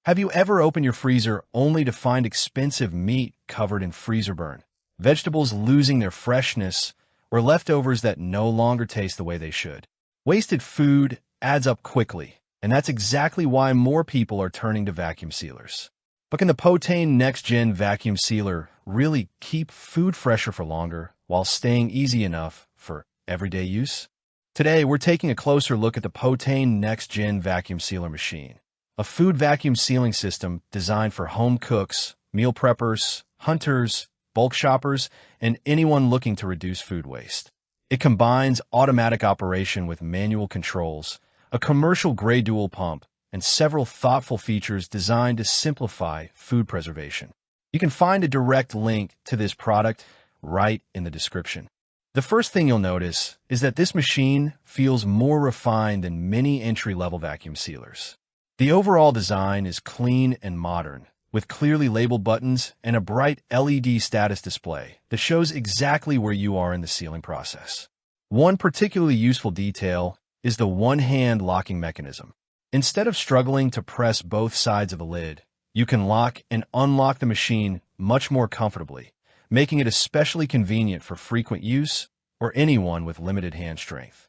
Have you ever opened your freezer only to find expensive meat covered in freezer burn, vegetables losing their freshness, or leftovers that no longer taste the way they should? Wasted food adds up quickly, and that's exactly why more people are turning to vacuum sealers. But can the Potane Next Gen vacuum sealer really keep food fresher for longer while staying easy enough for everyday use? Today, we're taking a closer look at the Potane Next Gen vacuum sealer machine, a food vacuum sealing system designed for home cooks, meal preppers, hunters, bulk shoppers, and anyone looking to reduce food waste. It combines automatic operation with manual controls, a commercial-grade dual pump, and several thoughtful features designed to simplify food preservation. You can find a direct link to this product right in the description. The first thing you'll notice is that this machine feels more refined than many entry-level vacuum sealers. The overall design is clean and modern, with clearly labeled buttons and a bright LED status display that shows exactly where you are in the sealing process. One particularly useful detail is the one-hand locking mechanism. Instead of struggling to press both sides of the lid, you can lock and unlock the machine much more comfortably, making it especially convenient for frequent use or anyone with limited hand strength.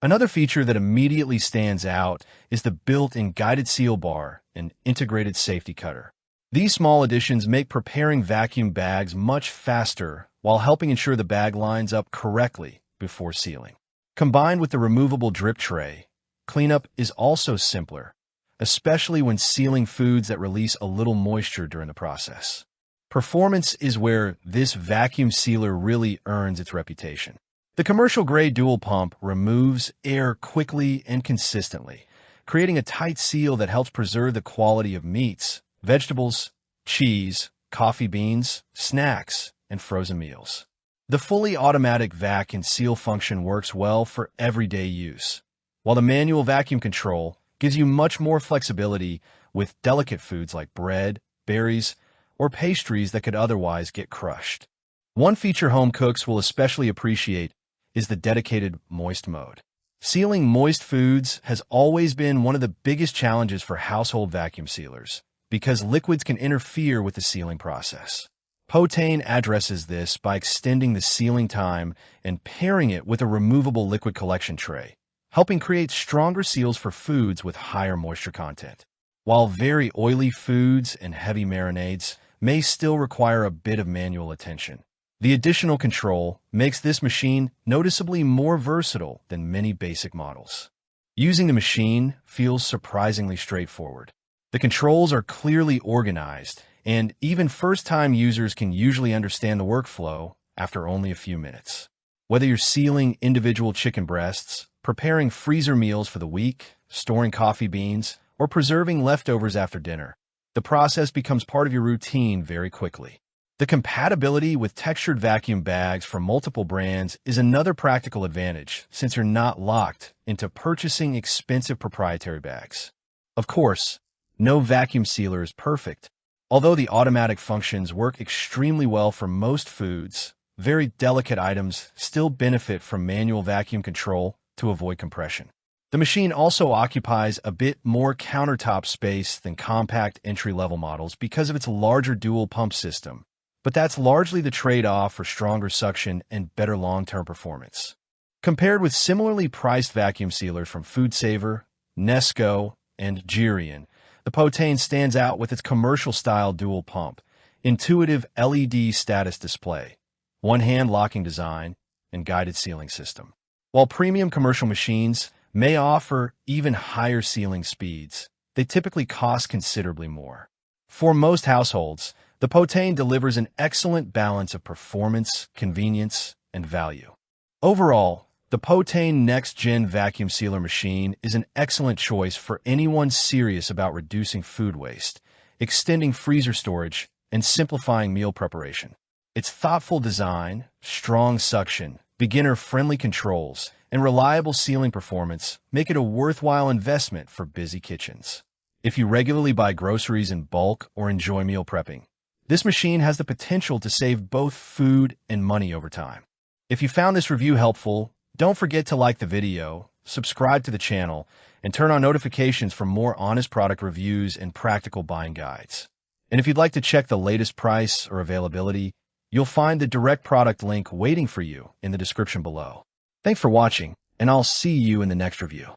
Another feature that immediately stands out is the built-in guided seal bar and integrated safety cutter. These small additions make preparing vacuum bags much faster while helping ensure the bag lines up correctly before sealing. Combined with the removable drip tray, cleanup is also simpler, especially when sealing foods that release a little moisture during the process. Performance is where this vacuum sealer really earns its reputation. The commercial-grade dual pump removes air quickly and consistently, creating a tight seal that helps preserve the quality of meats, vegetables, cheese, coffee beans, snacks, and frozen meals. The fully automatic vac and seal function works well for everyday use, while the manual vacuum control gives you much more flexibility with delicate foods like bread, berries, or pastries that could otherwise get crushed. One feature home cooks will especially appreciate is the dedicated moist mode. Sealing moist foods has always been one of the biggest challenges for household vacuum sealers because liquids can interfere with the sealing process. Potane addresses this by extending the sealing time and pairing it with a removable liquid collection tray, helping create stronger seals for foods with higher moisture content. While very oily foods and heavy marinades may still require a bit of manual attention, the additional control makes this machine noticeably more versatile than many basic models. Using the machine feels surprisingly straightforward. The controls are clearly organized, and even first-time users can usually understand the workflow after only a few minutes. Whether you're sealing individual chicken breasts, preparing freezer meals for the week, storing coffee beans, or preserving leftovers after dinner, the process becomes part of your routine very quickly. The compatibility with textured vacuum bags from multiple brands is another practical advantage since you're not locked into purchasing expensive proprietary bags. Of course, no vacuum sealer is perfect. Although the automatic functions work extremely well for most foods, very delicate items still benefit from manual vacuum control to avoid compression. The machine also occupies a bit more countertop space than compact entry-level models because of its larger dual pump system, but that's largely the trade-off for stronger suction and better long-term performance. Compared with similarly priced vacuum sealers from FoodSaver, Nesco, and Geryon, the Potane stands out with its commercial-style dual pump, intuitive LED status display, one-hand locking design, and guided sealing system. While premium commercial machines may offer even higher sealing speeds, they typically cost considerably more. For most households, the Potane delivers an excellent balance of performance, convenience, and value. Overall, the Potane Next Gen vacuum sealer machine is an excellent choice for anyone serious about reducing food waste, extending freezer storage, and simplifying meal preparation. Its thoughtful design, strong suction, beginner-friendly controls, and reliable sealing performance make it a worthwhile investment for busy kitchens. If you regularly buy groceries in bulk or enjoy meal prepping, this machine has the potential to save both food and money over time. If you found this review helpful, don't forget to like the video, subscribe to the channel, and turn on notifications for more honest product reviews and practical buying guides. And if you'd like to check the latest price or availability, you'll find the direct product link waiting for you in the description below. Thanks for watching, and I'll see you in the next review.